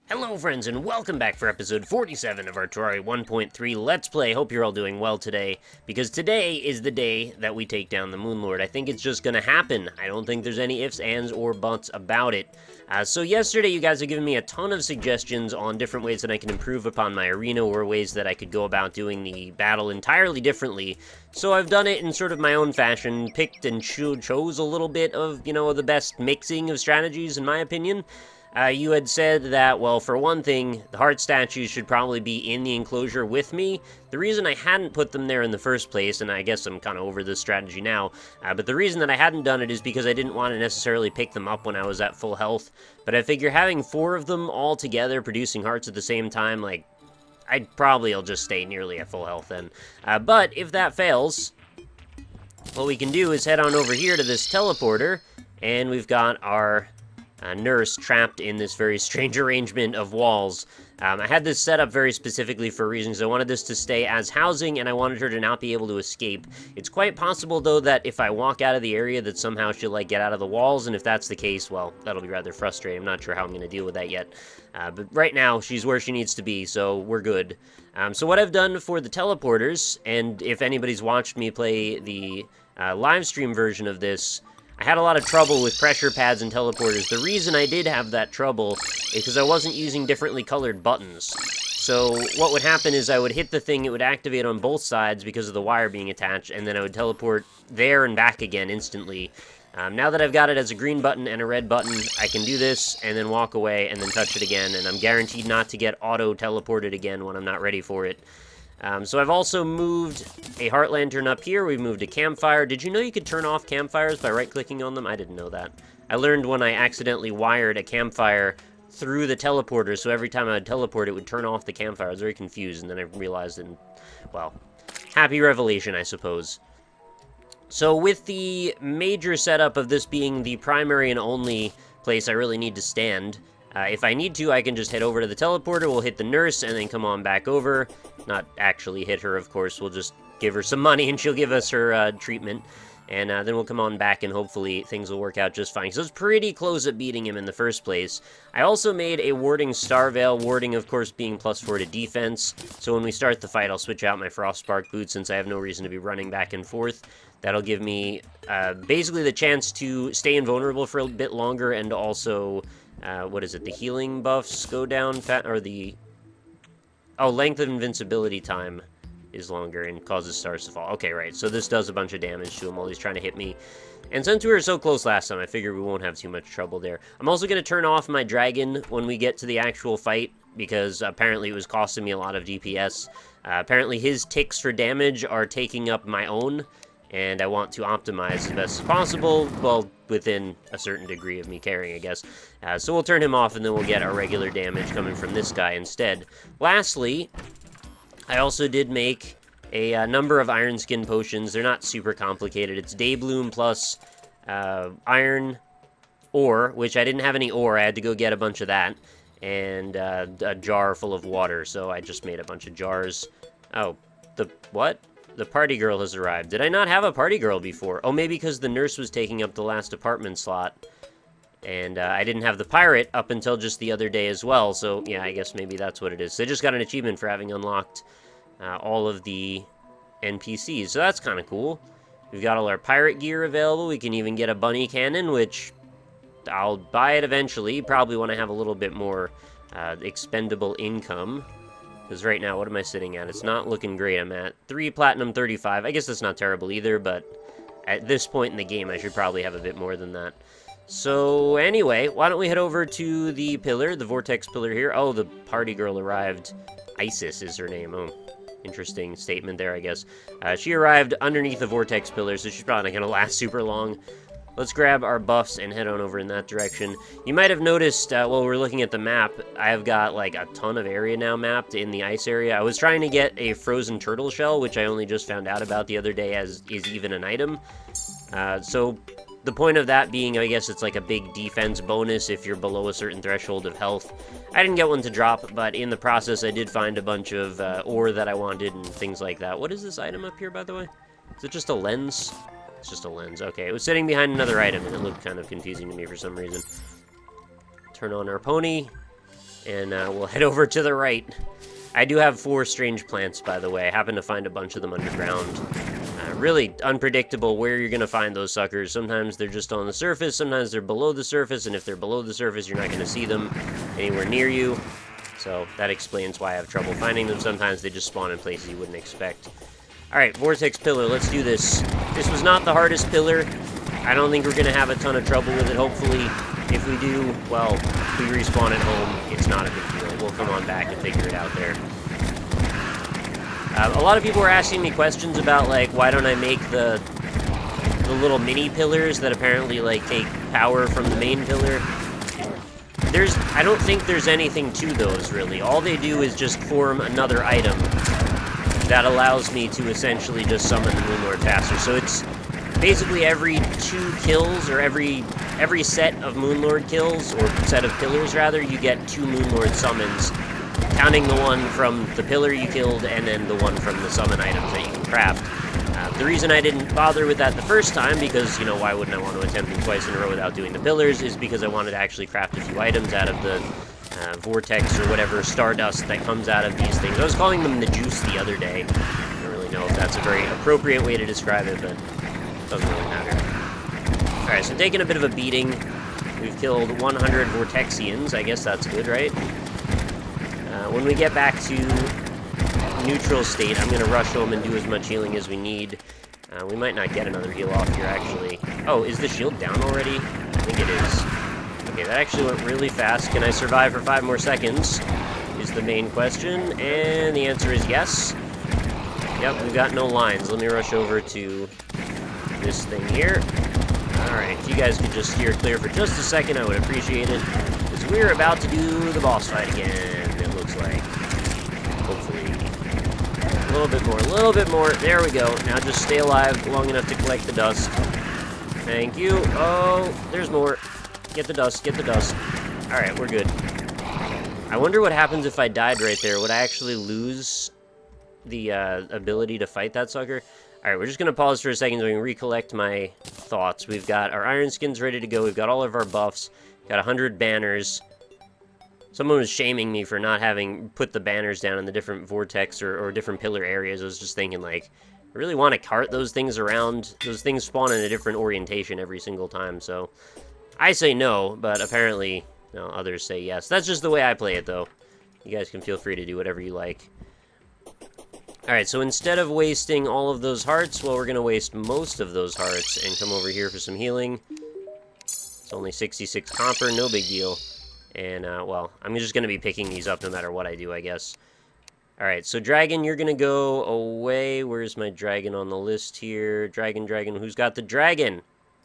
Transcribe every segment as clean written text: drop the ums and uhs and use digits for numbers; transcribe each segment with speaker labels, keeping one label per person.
Speaker 1: Hello friends, and welcome back for episode 47 of our Terraria 1.3 Let's Play. Hope you're all doing well today, because today is the day that we take down the Moon Lord. I think it's just gonna happen. I don't think there's any ifs, ands, or buts about it. So yesterday you guys have given me a ton of suggestions on different ways that I can improve upon my arena, or ways that I could go about doing the battle entirely differently. So I've done it in sort of my own fashion, picked and chose a little bit of, the best mixing of strategies in my opinion. You had said that, well, for one thing, the heart statues should probably be in the enclosure with me. The reason I hadn't put them there in the first place, and I guess I'm kind of over this strategy now, but the reason that I hadn't done it is because I didn't want to necessarily pick them up when I was at full health. But I figure having 4 of them all together producing hearts at the same time, I'll just stay nearly at full health then. But if that fails, what we can do is head on over here to this teleporter, and we've got our nurse trapped in this very strange arrangement of walls. I had this set up very specifically for reasons. I wanted this to stay as housing, and I wanted her to not be able to escape. It's quite possible, though, that if I walk out of the area, that somehow she'll, get out of the walls, and if that's the case, well, that'll be rather frustrating. I'm not sure how I'm going to deal with that yet. But right now, she's where she needs to be, so we're good. So what I've done for the teleporters, and if anybody's watched me play the live stream version of this, I had a lot of trouble with pressure pads and teleporters. The reason I did have that trouble is because I wasn't using differently colored buttons. So what would happen is I would hit the thing, it would activate on both sides because of the wire being attached, and then I would teleport there and back again instantly. Now that I've got it as a green button and a red button, I can do this, and then walk away, and then touch it again, and I'm guaranteed not to get auto-teleported again when I'm not ready for it. So I've also moved a heart lantern up here. We've moved a campfire. Did you know you could turn off campfires by right-clicking on them? I didn't know that. I learned when I accidentally wired a campfire through the teleporter, so every time I would teleport, it would turn off the campfire. I was very confused, and then I realized, well, happy revelation, I suppose. So with the major setup of this being the primary and only place I really need to stand, if I need to, I can just head over to the teleporter, we'll hit the nurse, and then come on back over. Not actually hit her, of course, we'll just give her some money, and she'll give us her treatment. And then we'll come on back, and hopefully things will work out just fine. So it's pretty close at beating him in the first place. I also made a warding star veil, warding, of course, being +4 to defense. So when we start the fight, I'll switch out my Frostspark boots, since I have no reason to be running back and forth. That'll give me basically the chance to stay invulnerable for a bit longer, and also... what is it? The healing buffs go down, length of invincibility time is longer and causes stars to fall. Okay, right, so this does a bunch of damage to him while he's trying to hit me. And since we were so close last time, I figure we won't have too much trouble there. I'm also going to turn off my dragon when we get to the actual fight, because apparently it was costing me a lot of DPS. Apparently his ticks for damage are taking up my own, and I want to optimize as best as possible, well, within a certain degree of me caring, I guess. So we'll turn him off, and then we'll get our regular damage coming from this guy instead. Lastly, I also did make a number of iron skin potions. They're not super complicated. It's Daybloom plus iron ore, which I didn't have any ore. I had to go get a bunch of that, and a jar full of water, so I just made a bunch of jars. Oh, what? The party girl has arrived. Did I not have a party girl before? Oh, maybe because the nurse was taking up the last apartment slot. And I didn't have the pirate up until just the other day as well. So, yeah, I guess maybe that's what it is. So I just got an achievement for having unlocked all of the NPCs. So that's kind of cool. We've got all our pirate gear available. We can even get a bunny cannon, which I'll buy it eventually. Probably when I have a little bit more expendable income. Because right now, what am I sitting at? It's not looking great. I'm at 3 platinum 35. I guess that's not terrible either, but at this point in the game, I should probably have a bit more than that. So anyway, why don't we head over to the pillar, the Vortex pillar here. Oh, the party girl arrived. Isis is her name. Oh, interesting statement there, I guess. She arrived underneath the Vortex pillar, so she's probably not going to last super long. Let's grab our buffs and head on over in that direction. You might have noticed, while we're looking at the map, I've got, a ton of area now mapped in the ice area. I was trying to get a frozen turtle shell, which I only just found out about the other day as is even an item. So the point of that being, I guess it's like a big defense bonus if you're below a certain threshold of health. I didn't get one to drop, but in the process, I did find a bunch of ore that I wanted and things like that. What is this item up here, by the way? Is it just a lens? It's just a lens. Okay, it was sitting behind another item, and it looked kind of confusing to me for some reason. Turn on our pony, and we'll head over to the right. I do have 4 strange plants, by the way. I happen to find a bunch of them underground. Really unpredictable where you're going to find those suckers. Sometimes they're just on the surface, sometimes they're below the surface, and if they're below the surface, you're not going to see them anywhere near you. So that explains why I have trouble finding them. Sometimes they just spawn in places you wouldn't expect. Alright, Vortex Pillar, let's do this. This was not the hardest pillar. I don't think we're going to have a ton of trouble with it, hopefully. If we do, well, if we respawn at home, it's not a big deal. We'll come on back and figure it out there. A lot of people were asking me questions about, like, why don't I make the little mini pillars that apparently, like, take power from the main pillar. I don't think there's anything to those, really. All they do is just form another item that allows me to essentially just summon the Moonlord faster. So it's basically every 2 kills, or every set of Moonlord kills, or set of pillars, rather, you get 2 Moonlord summons, counting the one from the pillar you killed, and then the one from the summon items that you can craft. The reason I didn't bother with that the first time, because, you know, why wouldn't I want to attempt it twice in a row without doing the pillars, is because I wanted to actually craft a few items out of the Vortex or whatever Stardust that comes out of these things. I was calling them the juice the other day. I don't really know if that's a very appropriate way to describe it, but it doesn't really matter. Alright, so taking a bit of a beating. We've killed 100 Vortexians. I guess that's good, right? When we get back to neutral state, I'm going to rush home and do as much healing as we need. We might not get another heal off here, actually. Oh, is the shield down already? I think it is. Okay, that actually went really fast. Can I survive for 5 more seconds? Is the main question, and the answer is yes. Yep, we've got no lines. Let me rush over to this thing here. Alright, if you guys could just steer clear for just a second, I would appreciate it. Because we're about to do the boss fight again, it looks like. Hopefully. A little bit more, a little bit more. There we go. Now just stay alive long enough to collect the dust. Thank you. Oh, there's more. Get the dust, get the dust. Alright, we're good. I wonder what happens if I died right there. Would I actually lose the ability to fight that sucker? Alright, we're just going to pause for a second so we can recollect my thoughts. We've got our iron skins ready to go. We've got all of our buffs. Got 100 banners. Someone was shaming me for not having put the banners down in the different vortex or different pillar areas. I was just thinking, like, I really want to cart those things around. Those things spawn in a different orientation every single time, so I say no, but apparently, you know, others say yes. That's just the way I play it, though. You guys can feel free to do whatever you like. Alright, so instead of wasting all of those hearts, well, we're going to waste most of those hearts and come over here for some healing. It's only 66 copper, no big deal. And, well, I'm just going to be picking these up no matter what I do, I guess. Alright, so Dragon, you're going to go away. Where's my dragon on the list here? Dragon, dragon, who's got the dragon?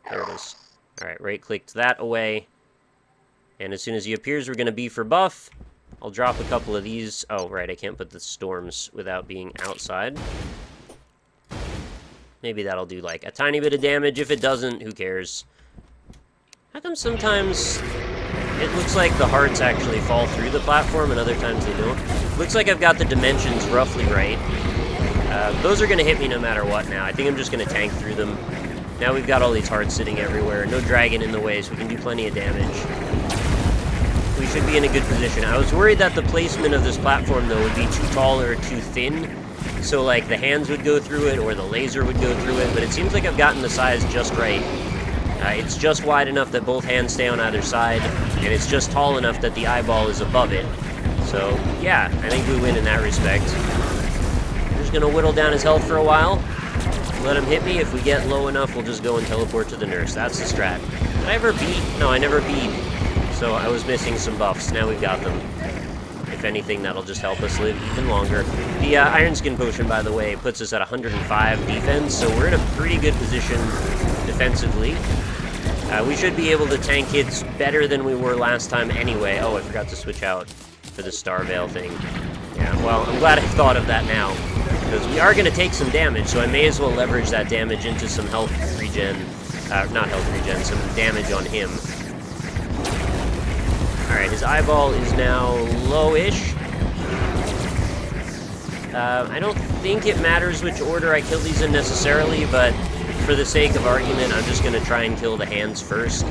Speaker 1: There it is. Alright, right-clicked that away. And as soon as he appears, we're going to be for buff. I'll drop a couple of these. Oh, right, I can't put the storms without being outside. Maybe that'll do, like, a tiny bit of damage. If it doesn't, who cares? How come sometimes it looks like the hearts actually fall through the platform and other times they don't? Looks like I've got the dimensions roughly right. Those are going to hit me no matter what now. I think I'm just going to tank through them. Now we've got all these hearts sitting everywhere. No dragon in the way, so we can do plenty of damage. We should be in a good position. I was worried that the placement of this platform, though, would be too tall or too thin. So, like, the hands would go through it or the laser would go through it. But it seems like I've gotten the size just right. It's just wide enough that both hands stay on either side, and it's just tall enough that the eyeball is above it. So, yeah, I think we win in that respect. I'm just going to whittle down his health for a while. Let him hit me. If we get low enough, we'll just go and teleport to the nurse. That's the strat. Did I ever beat? No, I never beat. So I was missing some buffs. Now we've got them. If anything, that'll just help us live even longer. The Iron Skin Potion, by the way, puts us at 105 defense, so we're in a pretty good position defensively. We should be able to tank hits better than we were last time anyway. Oh, I forgot to switch out for the Star Veil thing. Yeah, well, I'm glad I thought of that now, because we are going to take some damage, so I may as well leverage that damage into some health regen. Not health regen, some damage on him. Alright, his eyeball is now low-ish. I don't think it matters which order I kill these in necessarily, but for the sake of argument, I'm just going to try and kill the hands first.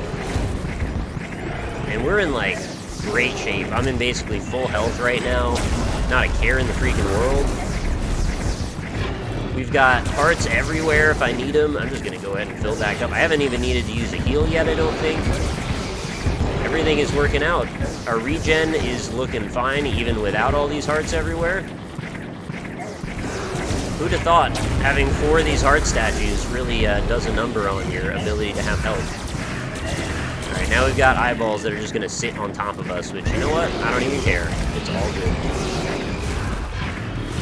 Speaker 1: And we're in, like, great shape. I'm in basically full health right now. Not a care in the freaking world. We've got hearts everywhere if I need them. I'm just going to go ahead and fill back up. I haven't even needed to use a heal yet, I don't think. Everything is working out. Our regen is looking fine, even without all these hearts everywhere. Who'd have thought having 4 of these heart statues really does a number on your ability to have health. Alright, now we've got eyeballs that are just going to sit on top of us, which, you know what? I don't even care. It's all good.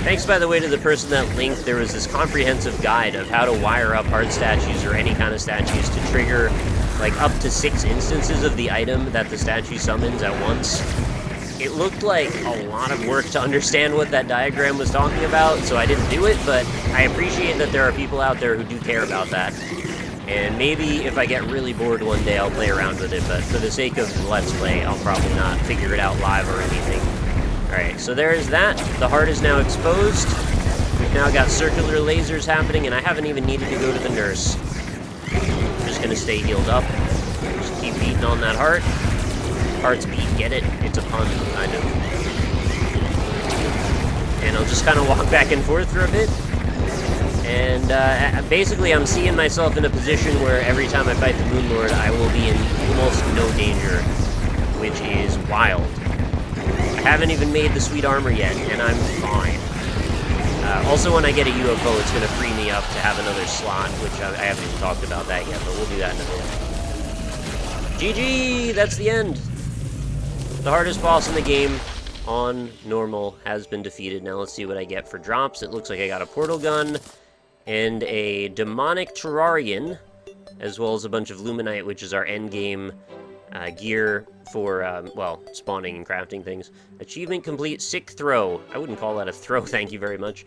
Speaker 1: Thanks, by the way, to the person that linked. There was this comprehensive guide of how to wire up heart statues or any kind of statues to trigger, like, up to 6 instances of the item that the statue summons at once. It looked like a lot of work to understand what that diagram was talking about, so I didn't do it, but I appreciate that there are people out there who do care about that. And maybe if I get really bored one day, I'll play around with it, but for the sake of Let's Play, I'll probably not figure it out live or anything. Alright, so there's that. The heart is now exposed. We've now got circular lasers happening, and I haven't even needed to go to the nurse. I'm just gonna stay healed up. Just keep beating on that heart. Heart's beat, get it? It's a pun, kind of. And I'll just kind of walk back and forth for a bit. And basically I'm seeing myself in a position where every time I fight the Moon Lord, I will be in almost no danger, which is wild. I haven't even made the sweet armor yet, and I'm fine. Also, when I get a UFO, it's going to free me up to have another slot, which I haven't even talked about that yet, but we'll do that in a minute. GG! That's the end! The hardest boss in the game, on normal, has been defeated. Now let's see what I get for drops. It looks like I got a portal gun, and a demonic Terrarian, as well as a bunch of Luminite, which is our endgame gear for, well, spawning and crafting things. Achievement complete, sick throw. I wouldn't call that a throw, thank you very much.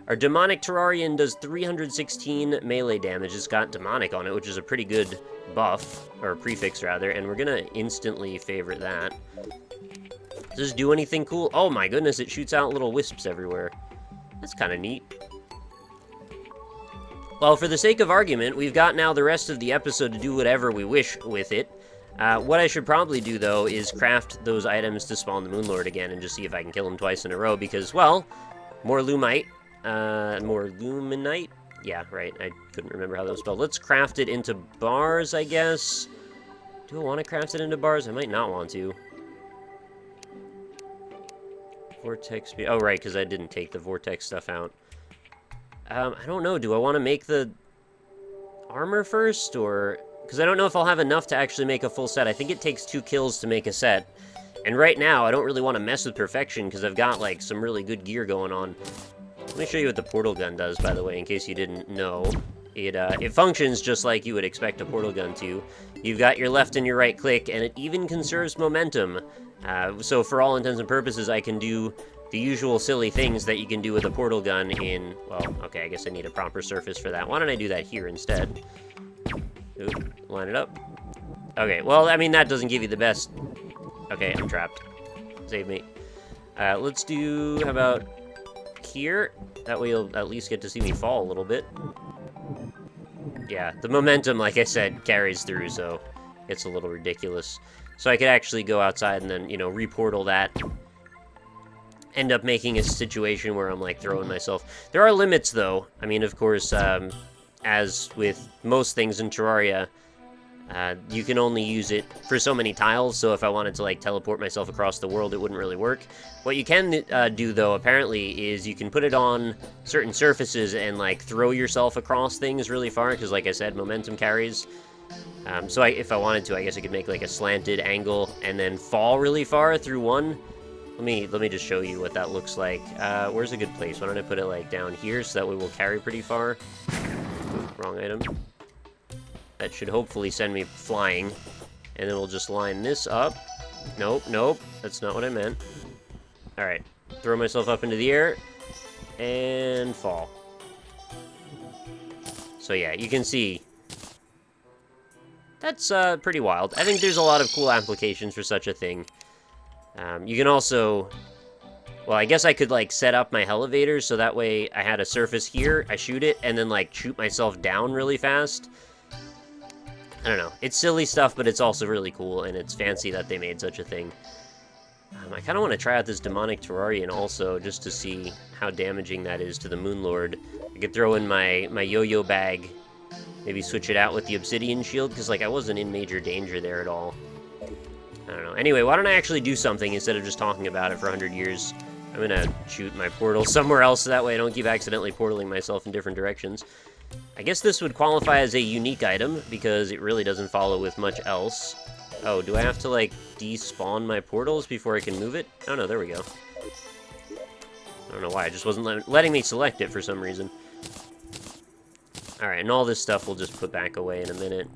Speaker 1: Our demonic Terrarian does 316 melee damage. It's got demonic on it, which is a pretty good buff, or prefix rather, and we're gonna instantly favorite that. Does this do anything cool? Oh my goodness, it shoots out little wisps everywhere. That's kind of neat. Well, for the sake of argument, we've got now the rest of the episode to do whatever we wish with it. What I should probably do, though, is craft those items to spawn the Moon Lord again and just see if I can kill him twice in a row, because, well, more Lumite, more Luminite? Yeah, right, I couldn't remember how that was spelled. Let's craft it into bars, I guess. Do I want to craft it into bars? I might not want to. Vortex, oh, right, because I didn't take the Vortex stuff out. I don't know, do I want to make the armor first, or... Because I don't know if I'll have enough to actually make a full set. I think it takes 2 kills to make a set. And right now, I don't really want to mess with perfection, because I've got, like, some really good gear going on. Let me show you what the portal gun does, by the way, in case you didn't know. It functions just like you would expect a portal gun to. You've got your left and your right click, and it even conserves momentum. So for all intents and purposes, I can do the usual silly things that you can do with a portal gun in... Well, okay, I guess I need a proper surface for that. Why don't I do that here instead? Oop, line it up. Okay, well, I mean, that doesn't give you the best... Okay, I'm trapped. Save me. Let's do... How about here? That way you'll at least get to see me fall a little bit. Yeah, the momentum, like I said, carries through, so it's a little ridiculous. So I could actually go outside and then, you know, reportal that. End up making a situation where I'm, like, throwing myself. There are limits, though. I mean, of course, as with most things in Terraria, you can only use it for so many tiles, so if I wanted to, like, teleport myself across the world, it wouldn't really work. What you can do, though, apparently, is you can put it on certain surfaces and, like, throw yourself across things really far, because, like I said, momentum carries. So if I wanted to, I guess I could make, like, a slanted angle and then fall really far through one. Let me just show you what that looks like. Where's a good place? Why don't I put it, like, down here, so that way we'll carry pretty far. Ooh, wrong item. That should hopefully send me flying. And then we'll just line this up. Nope, nope. That's not what I meant. Alright. Throw myself up into the air. And fall. So yeah, you can see. That's pretty wild. I think there's a lot of cool applications for such a thing. You can also... Well, I guess I could, like, set up my elevator so that way I had a surface here, I shoot it, and then, like, shoot myself down really fast. I don't know. It's silly stuff, but it's also really cool, and it's fancy that they made such a thing. I kind of want to try out this demonic Terrarian also, just to see how damaging that is to the Moonlord. I could throw in my yo-yo bag, maybe switch it out with the obsidian shield, because like I wasn't in major danger there at all. I don't know. Anyway, why don't I actually do something instead of just talking about it for 100 years? I'm gonna shoot my portal somewhere else so that way I don't keep accidentally portaling myself in different directions. I guess this would qualify as a unique item, because it really doesn't follow with much else. Oh, do I have to, like, despawn my portals before I can move it? Oh, no, there we go. I don't know why, it just wasn't letting me select it for some reason. Alright, and all this stuff we'll just put back away in a minute.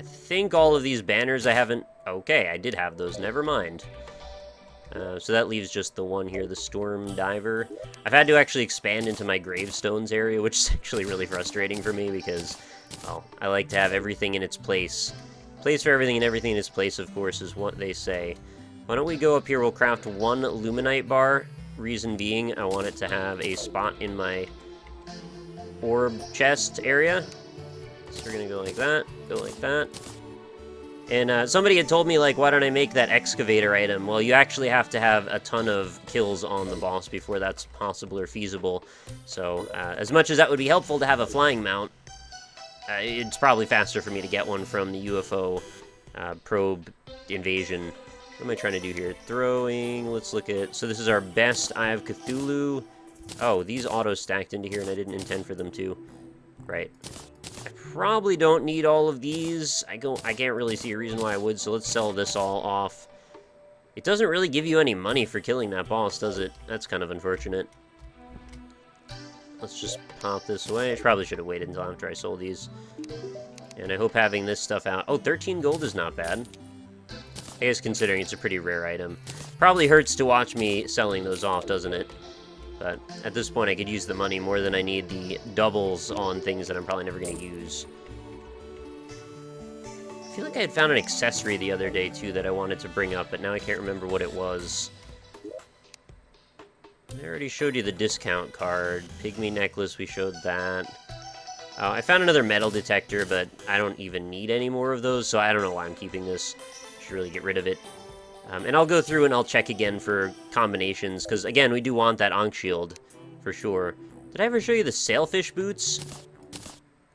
Speaker 1: I think all of these banners I haven't... Okay, I did have those, never mind. So that leaves just the one here, the Storm Diver. I've had to actually expand into my gravestones area, which is actually really frustrating for me because, well, I like to have everything in its place. Place for everything and everything in its place, of course, is what they say. Why don't we go up here, we'll craft one Luminite bar. Reason being, I want it to have a spot in my orb chest area. So we're gonna go like that, go like that. And somebody had told me, like, why don't I make that excavator item? Well, you actually have to have a ton of kills on the boss before that's possible or feasible. So, as much as that would be helpful to have a flying mount, it's probably faster for me to get one from the UFO probe invasion. What am I trying to do here? Throwing, let's look at... So this is our best Eye of Cthulhu. Oh, these auto-stacked into here, and I didn't intend for them to. Right. I probably don't need all of these. I can't really see a reason why I would, so let's sell this all off. It doesn't really give you any money for killing that boss, does it? That's kind of unfortunate. Let's just pop this away. I probably should have waited until after I sold these. And I hope having this stuff out... Oh, 13 gold is not bad. I guess considering it's a pretty rare item. Probably hurts to watch me selling those off, doesn't it? But at this point, I could use the money more than I need the doubles on things that I'm probably never going to use. I feel like I had found an accessory the other day, too, that I wanted to bring up, but now I can't remember what it was. I already showed you the discount card. Pygmy necklace, we showed that. I found another metal detector, but I don't even need any more of those, so I don't know why I'm keeping this. Should really get rid of it. And I'll go through and I'll check again for combinations, because, again, we do want that Ankh shield, for sure. Did I ever show you the sailfish boots?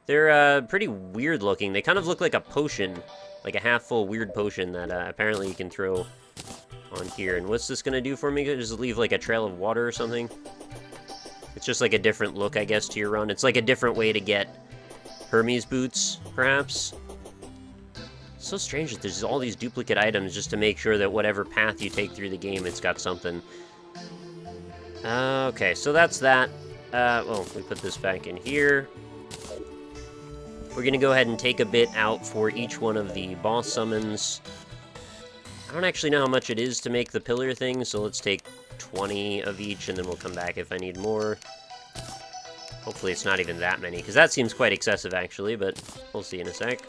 Speaker 1: They're pretty weird looking. They kind of look like a potion, like a half-full weird potion that apparently you can throw on here. And what's this going to do for me? Just leave, like, a trail of water or something? It's just, like, a different look, I guess, to your run. It's, like, a different way to get Hermes boots, perhaps? It's so strange that there's all these duplicate items just to make sure that whatever path you take through the game, it's got something. Okay, so that's that. Well, we put this back in here. We're going to go ahead and take a bit out for each one of the boss summons. I don't actually know how much it is to make the pillar thing, so let's take 20 of each, and then we'll come back if I need more. Hopefully it's not even that many, because that seems quite excessive, actually, but we'll see in a sec.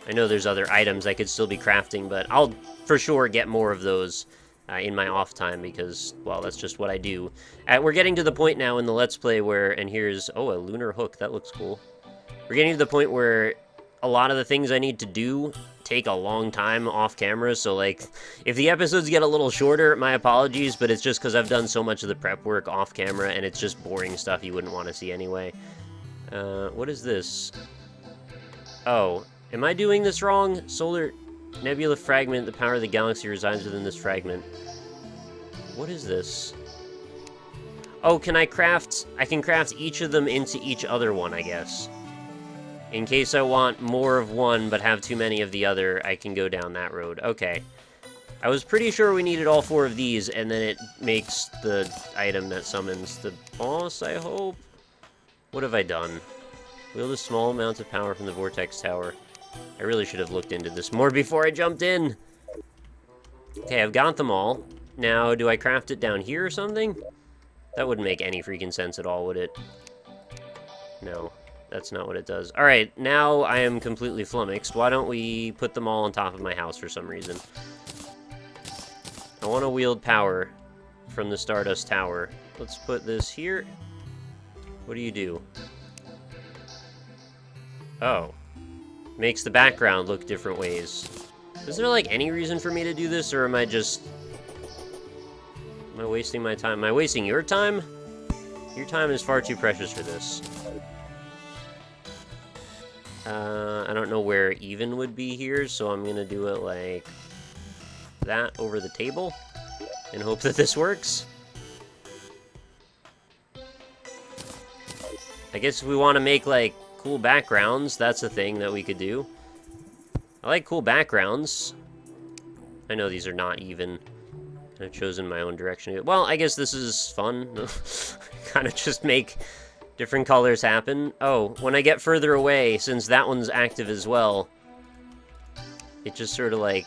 Speaker 1: I know there's other items I could still be crafting, but I'll for sure get more of those in my off time because, well, that's just what I do. We're getting to the point now in the Let's Play where, and here's, oh, a lunar hook, that looks cool. We're getting to the point where a lot of the things I need to do take a long time off camera, so, like, if the episodes get a little shorter, my apologies, but it's just because I've done so much of the prep work off camera, and it's just boring stuff you wouldn't want to see anyway. What is this? Oh... Am I doing this wrong? Solar nebula fragment, the power of the galaxy resides within this fragment. What is this? Oh, can I craft... I can craft each of them into each other one, I guess. In case I want more of one, but have too many of the other, I can go down that road. Okay. I was pretty sure we needed all 4 of these, and then it makes the item that summons the boss, I hope? What have I done? Wield a small amount of power from the Vortex Tower. I really should have looked into this more before I jumped in. Okay, I've got them all. Now, do I craft it down here or something? That wouldn't make any freaking sense at all, would it? No, that's not what it does. Alright, now I am completely flummoxed. Why don't we put them all on top of my house for some reason? I want to wield power from the Stardust Tower. Let's put this here. What do you do? Oh. Makes the background look different ways. Is there, like, any reason for me to do this, or am I just... Am I wasting my time? Am I wasting your time? Your time is far too precious for this. I don't know where even would be here, so I'm gonna do it like that over the table and hope that this works. I guess if we want to make, like, cool backgrounds, that's a thing that we could do. I like cool backgrounds. I know these are not even. I've chosen my own direction. Well, I guess this is fun. Kind of just make different colors happen. Oh, when I get further away, since that one's active as well, it just sort of like...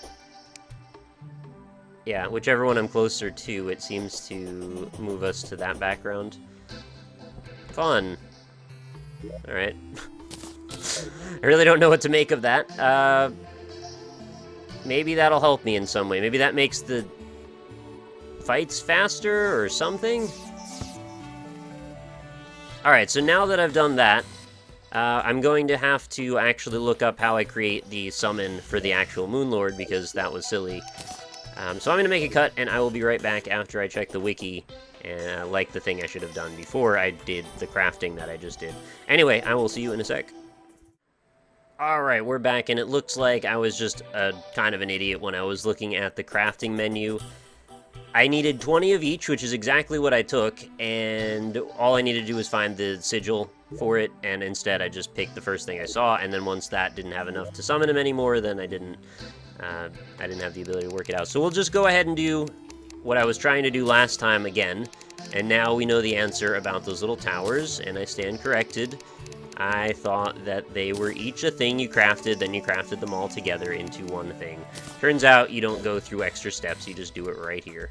Speaker 1: Yeah, whichever one I'm closer to, it seems to move us to that background. Fun. Alright. I really don't know what to make of that. Maybe that'll help me in some way. Maybe that makes the fights faster or something? Alright, so now that I've done that, I'm going to have to actually look up how I create the summon for the actual Moonlord, because that was silly. So I'm going to make a cut, and I will be right back after I check the wiki, like the thing I should have done before I did the crafting that I just did. Anyway, I will see you in a sec. Alright, we're back, and it looks like I was just kind of an idiot when I was looking at the crafting menu. I needed 20 of each, which is exactly what I took, and all I needed to do was find the sigil for it, and instead I just picked the first thing I saw, and then once that didn't have enough to summon him anymore, then I didn't have the ability to work it out. So we'll just go ahead and do what I was trying to do last time again, and now we know the answer about those little towers, and I stand corrected. I thought that they were each a thing you crafted, then you crafted them all together into one thing. Turns out you don't go through extra steps, you just do it right here.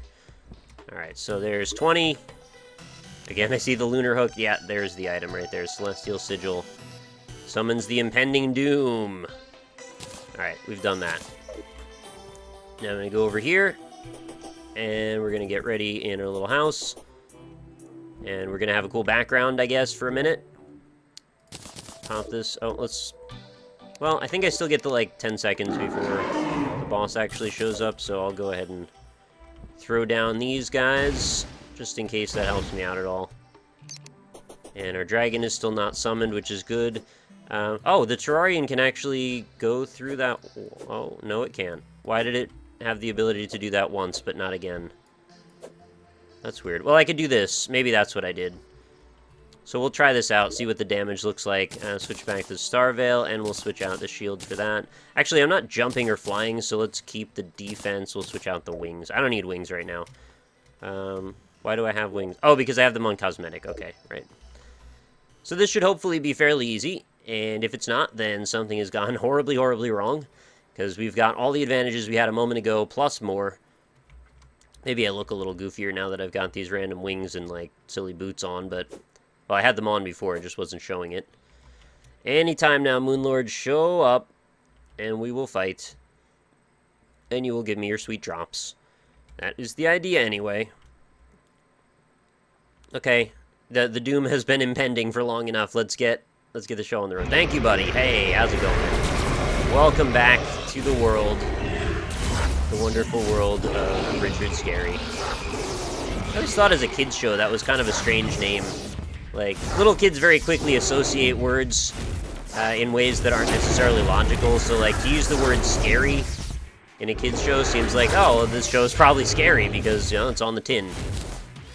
Speaker 1: Alright, so there's 20. Again, I see the lunar hook. Yeah, there's the item right there. Celestial Sigil. Summons the impending doom. Alright, we've done that. Now I'm going to go over here, and we're going to get ready in our little house. And we're going to have a cool background, I guess, for a minute. Pop this. Oh, let's... Well, I think I still get the, like, 10 seconds before the boss actually shows up, so I'll go ahead and throw down these guys, just in case that helps me out at all. And our dragon is still not summoned, which is good. Oh, the Terrarian can actually go through that... Oh, no, it can't. Why did it have the ability to do that once, but not again? That's weird. Well, I could do this. Maybe that's what I did. So we'll try this out, see what the damage looks like. Switch back to the Star Veil, and we'll switch out the shield for that. Actually, I'm not jumping or flying, so let's keep the defense. We'll switch out the wings. I don't need wings right now. Why do I have wings? Oh, because I have them on cosmetic. Okay, right. So this should hopefully be fairly easy, and if it's not, then something has gone horribly, horribly wrong, because we've got all the advantages we had a moment ago, plus more. Maybe I look a little goofier now that I've got these random wings and, like, silly boots on, but... Well, I had them on before, I just wasn't showing it. Anytime now, Moonlords, show up, and we will fight. And you will give me your sweet drops. That is the idea, anyway. Okay, the doom has been impending for long enough. Let's get the show on the road. Thank you, buddy. Hey, how's it going? Welcome back to the world. The wonderful world of Richard Scary. I always thought as a kid's show that was kind of a strange name. Like, little kids very quickly associate words in ways that aren't necessarily logical, so, like, to use the word scary in a kid's show seems like, oh, well, this show is probably scary because, you know, it's on the tin.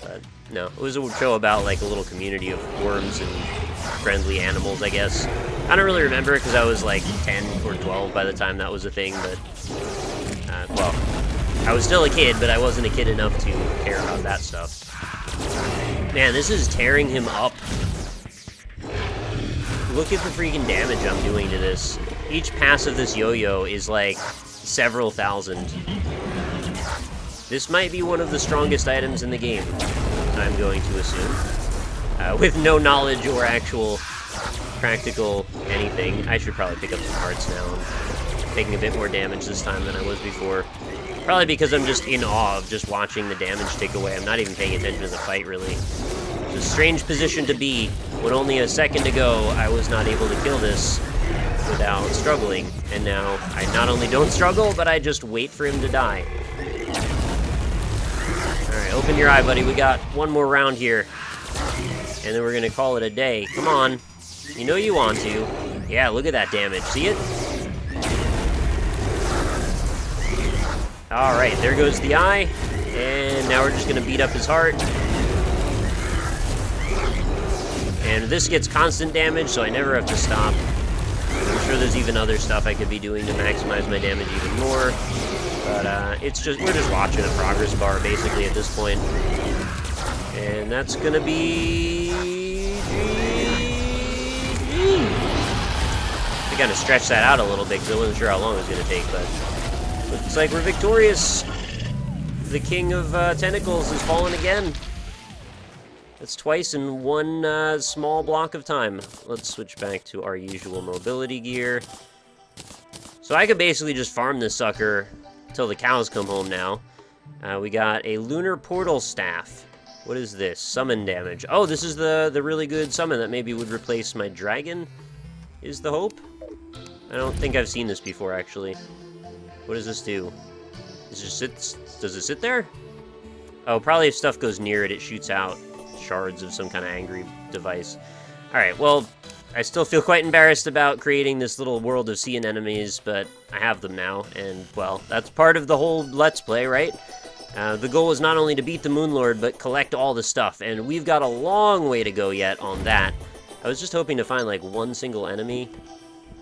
Speaker 1: But, no, it was a show about, like, a little community of worms and friendly animals, I guess. I don't really remember because I was, like, 10 or 12 by the time that was a thing, but, well, I was still a kid, but I wasn't a kid enough to care about that stuff. Man, this is tearing him up. Look at the freaking damage I'm doing to this. Each pass of this yo-yo is like several thousand. This might be one of the strongest items in the game, I'm going to assume. With no knowledge or actual practical anything. I should probably pick up some hearts now. I'm taking a bit more damage this time than I was before. Probably because I'm just in awe of just watching the damage tick away. I'm not even paying attention to the fight, really. It's a strange position to be when only a second ago I was not able to kill this. without struggling. And now I not only don't struggle, but I just wait for him to die. Alright, open your eye, buddy. We got one more round here. And then we're gonna call it a day. Come on. You know you want to. Yeah, look at that damage. See it? Alright, there goes the eye. And now we're just gonna beat up his heart. And this gets constant damage, so I never have to stop. I'm sure there's even other stuff I could be doing to maximize my damage even more. But it's just, we're just watching a progress bar basically at this point. And that's gonna be GG. I kind of stretched that out a little bit because I wasn't sure how long it was gonna take, but looks like we're victorious. The king of tentacles has fallen again. That's twice in one small block of time. Let's switch back to our usual mobility gear. So I could basically just farm this sucker till the cows come home now. We got a lunar portal staff. What is this? Summon damage. Oh, this is the really good summon that maybe would replace my dragon, is the hope? I don't think I've seen this before, actually. What does this do? Does it sit there? Oh, probably if stuff goes near it, it shoots out shards of some kind of angry device. Alright, well, I still feel quite embarrassed about creating this little world of sea anemones, but I have them now, and, well, that's part of the whole Let's Play, right? The goal is not only to beat the Moonlord, but collect all the stuff, and we've got a long way to go yet on that. I was just hoping to find, like, one single enemy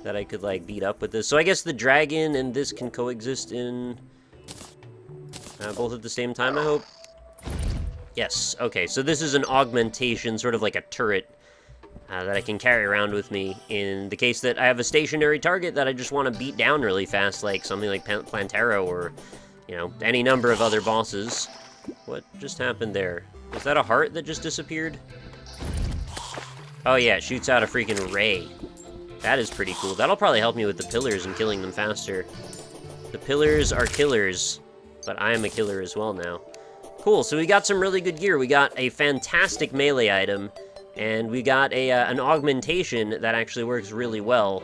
Speaker 1: that I could, like, beat up with this. So I guess the dragon and this can coexist in both at the same time, I hope? Yes, okay, so this is an augmentation, sort of like a turret, that I can carry around with me in the case that I have a stationary target that I just want to beat down really fast, like something like Plantera or, you know, any number of other bosses. What just happened there? Was that a heart that just disappeared? Oh yeah, it shoots out a freaking ray. That is pretty cool. That'll probably help me with the pillars and killing them faster. The pillars are killers, but I am a killer as well now. Cool, so we got some really good gear. We got a fantastic melee item, and we got an augmentation that actually works really well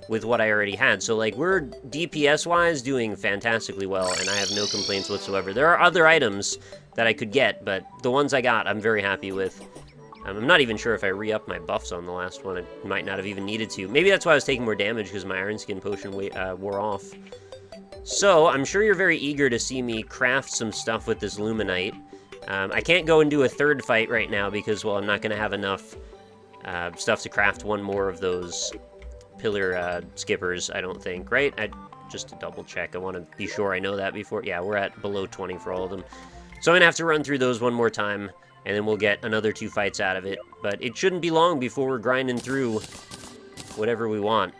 Speaker 1: with what I already had. So, like, we're DPS-wise doing fantastically well, and I have no complaints whatsoever. There are other items that I could get, but the ones I got, I'm very happy with. I'm not even sure if I re-upped my buffs on the last one. I might not have even needed to. Maybe that's why I was taking more damage, because my Iron Skin potion wore off. So, I'm sure you're very eager to see me craft some stuff with this Luminite. I can't go and do a third fight right now because, well, I'm not going to have enough stuff to craft one more of those pillar skippers, I don't think, right? Just to double check, I want to be sure I know that before. Yeah, we're at below 20 for all of them. So I'm going to have to run through those one more time, and then we'll get another 2 fights out of it. But it shouldn't be long before we're grinding through whatever we want.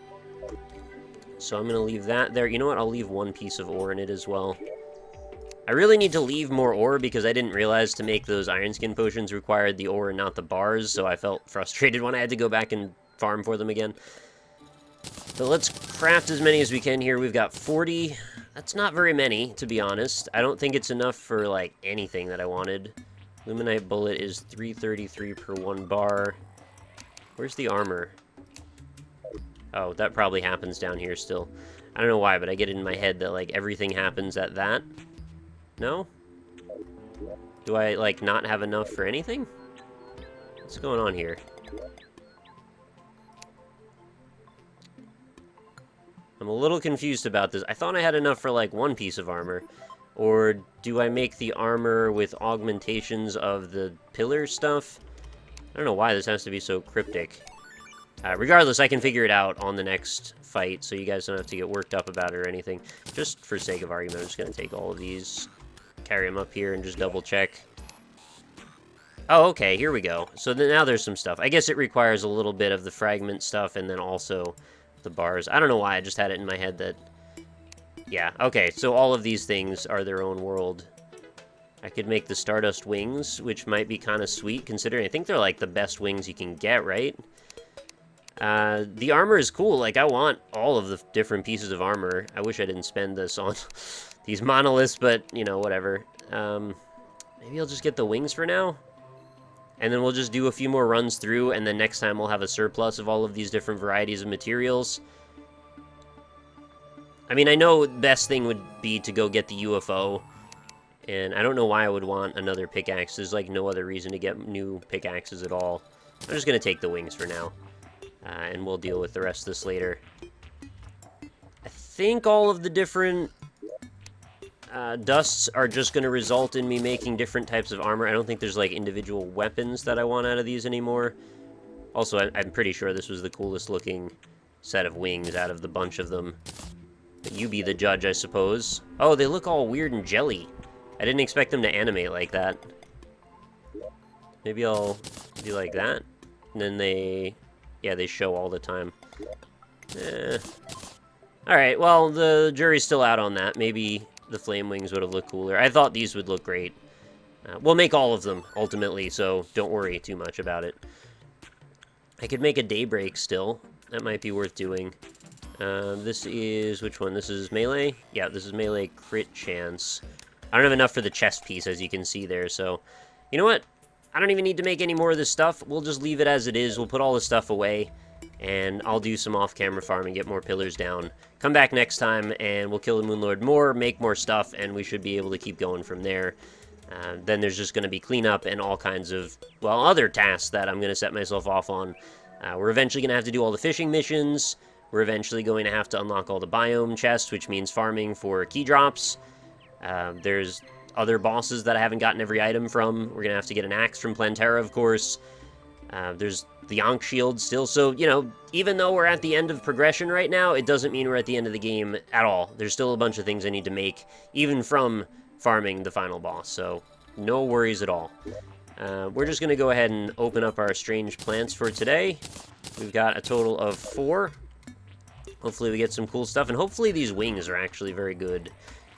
Speaker 1: So I'm going to leave that there. You know what? I'll leave one piece of ore in it as well. I really need to leave more ore because I didn't realize to make those Iron Skin potions required the ore and not the bars, so I felt frustrated when I had to go back and farm for them again. So let's craft as many as we can here. We've got 40. That's not very many, to be honest. I don't think it's enough for, like, anything that I wanted. Luminite bullet is 333 per 1 bar. Where's the armor? Oh, that probably happens down here still. I don't know why, but I get it in my head that, like, everything happens at that. No? Do I, like, not have enough for anything? What's going on here? I'm a little confused about this. I thought I had enough for, like, 1 piece of armor. Or do I make the armor with augmentations of the pillar stuff? I don't know why this has to be so cryptic. Regardless, I can figure it out on the next fight, so you guys don't have to get worked up about it or anything. Just for sake of argument, I'm just going to take all of these, carry them up here, and just double check. Oh, okay, here we go. So now there's some stuff. I guess it requires a little bit of the fragment stuff, and then also the bars. I don't know why, I just had it in my head that... Yeah, okay, so all of these things are their own world. I could make the Stardust wings, which might be kind of sweet, considering I think they're, like, the best wings you can get, right? The armor is cool. Like, I want all of the different pieces of armor. I wish I didn't spend this on these monoliths, but, you know, whatever. Maybe I'll just get the wings for now. And then we'll just do a few more runs through, and then next time we'll have a surplus of all of these different varieties of materials. I mean, I know the best thing would be to go get the UFO, and I don't know why I would want another pickaxe. There's, like, no other reason to get new pickaxes at all. I'm just going to take the wings for now, and we'll deal with the rest of this later. I think all of the different dusts are just going to result in me making different types of armor. I don't think there's, like, individual weapons that I want out of these anymore. Also, I'm pretty sure this was the coolest looking set of wings out of the bunch of them. But you be the judge, I suppose. Oh, they look all weird and jelly. I didn't expect them to animate like that. Maybe I'll do like that. And then they show all the time. Alright, well, the jury's still out on that. Maybe the flame wings would have looked cooler. I thought these would look great. We'll make all of them, ultimately, so don't worry too much about it. I could make a daybreak still. That might be worth doing. This is... which one? This is melee? Yeah, this is melee crit chance. I don't have enough for the chest piece, as you can see there, so... You know what? I don't even need to make any more of this stuff. We'll just leave it as it is. We'll put all this stuff away, and I'll do some off-camera farming, get more pillars down. Come back next time, and we'll kill the Moonlord more, make more stuff, and we should be able to keep going from there. Then there's just going to be cleanup and all kinds of, well, other tasks that I'm going to set myself off on. We're eventually going to have to do all the fishing missions. We're eventually going to have to unlock all the biome chests, which means farming for key drops. There's other bosses that I haven't gotten every item from. We're going to have to get an axe from Plantera, of course. There's the Yonk Shield still. So, you know, even though we're at the end of progression right now, it doesn't mean we're at the end of the game at all. There's still a bunch of things I need to make, even from farming the final boss. So, no worries at all. We're just going to go ahead and open up our strange plants for today. We've got a total of 4. Hopefully we get some cool stuff, and hopefully these wings are actually very good.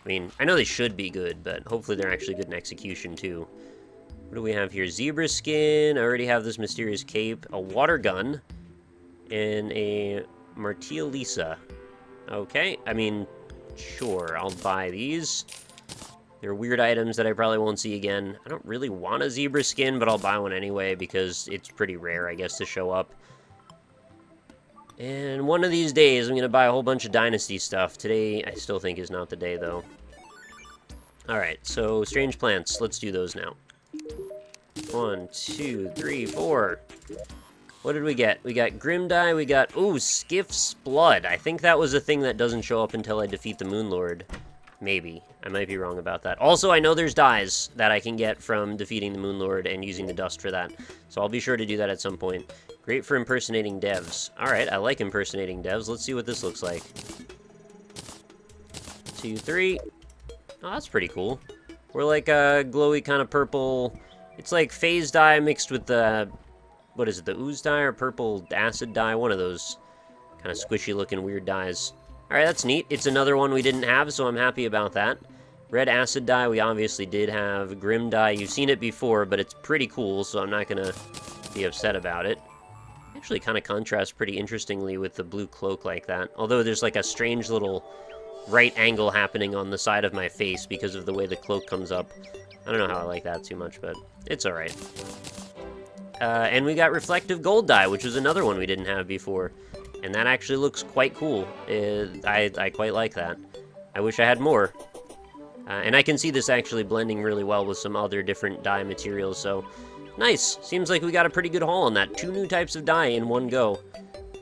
Speaker 1: I mean, I know they should be good, but hopefully they're actually good in execution, too. What do we have here? Zebra skin. I already have this mysterious cape. A water gun. And a Martia Lisa. Okay, I mean, sure, I'll buy these. They're weird items that I probably won't see again. I don't really want a zebra skin, but I'll buy one anyway because it's pretty rare, I guess, to show up. And one of these days, I'm going to buy a whole bunch of Dynasty stuff. Today, I still think is not the day, though. Alright, so strange plants. Let's do those now. 1, 2, 3, 4. What did we get? We got Grimdye, we got... ooh, Skiff's Blood. I think that was a thing that doesn't show up until I defeat the Moonlord. Maybe. I might be wrong about that. Also, I know there's dyes that I can get from defeating the Moonlord and using the dust for that. So I'll be sure to do that at some point. Great for impersonating devs. Alright, I like impersonating devs. Let's see what this looks like. 2, 3. Oh, that's pretty cool. We're like a glowy kind of purple... it's like phase dye mixed with the... what is it, the ooze dye or purple acid dye? One of those kind of squishy looking weird dyes. Alright, that's neat. It's another one we didn't have, so I'm happy about that. Red acid dye, we obviously did have. Grim dye, you've seen it before, but it's pretty cool, so I'm not going to be upset about it. Actually kind of contrasts pretty interestingly with the blue cloak like that. Although there's like a strange little right angle happening on the side of my face because of the way the cloak comes up. I don't know how I like that too much, but it's alright. And we got reflective gold dye, which was another one we didn't have before. And that actually looks quite cool. I quite like that. I wish I had more. And I can see this actually blending really well with some other different dye materials, so... nice! Seems like we got a pretty good haul on that. 2 new types of dye in one go.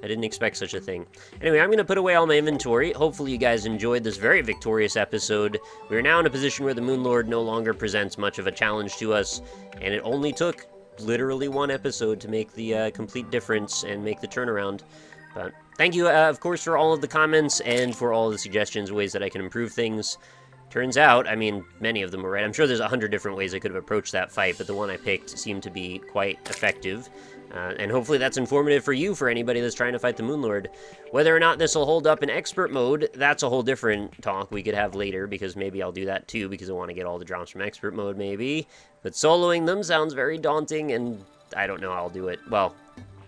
Speaker 1: I didn't expect such a thing. Anyway, I'm going to put away all my inventory. Hopefully you guys enjoyed this very victorious episode. We are now in a position where the Moonlord no longer presents much of a challenge to us, and it only took literally 1 episode to make the complete difference and make the turnaround. But thank you, of course, for all of the comments and for all of the suggestions, ways that I can improve things. Turns out, I mean, many of them were right. I'm sure there's 100 different ways I could have approached that fight, but the one I picked seemed to be quite effective. And hopefully that's informative for you, for anybody that's trying to fight the Moonlord. Whether or not this will hold up in expert mode, that's a whole different talk we could have later, because maybe I'll do that too, because I want to get all the drops from expert mode, maybe. But soloing them sounds very daunting, and I don't know how I'll do it. Well,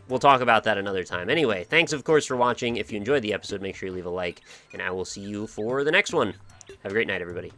Speaker 1: we'll talk about that another time. Anyway, thanks, of course, for watching. If you enjoyed the episode, make sure you leave a like, and I will see you for the next one. Have a great night, everybody.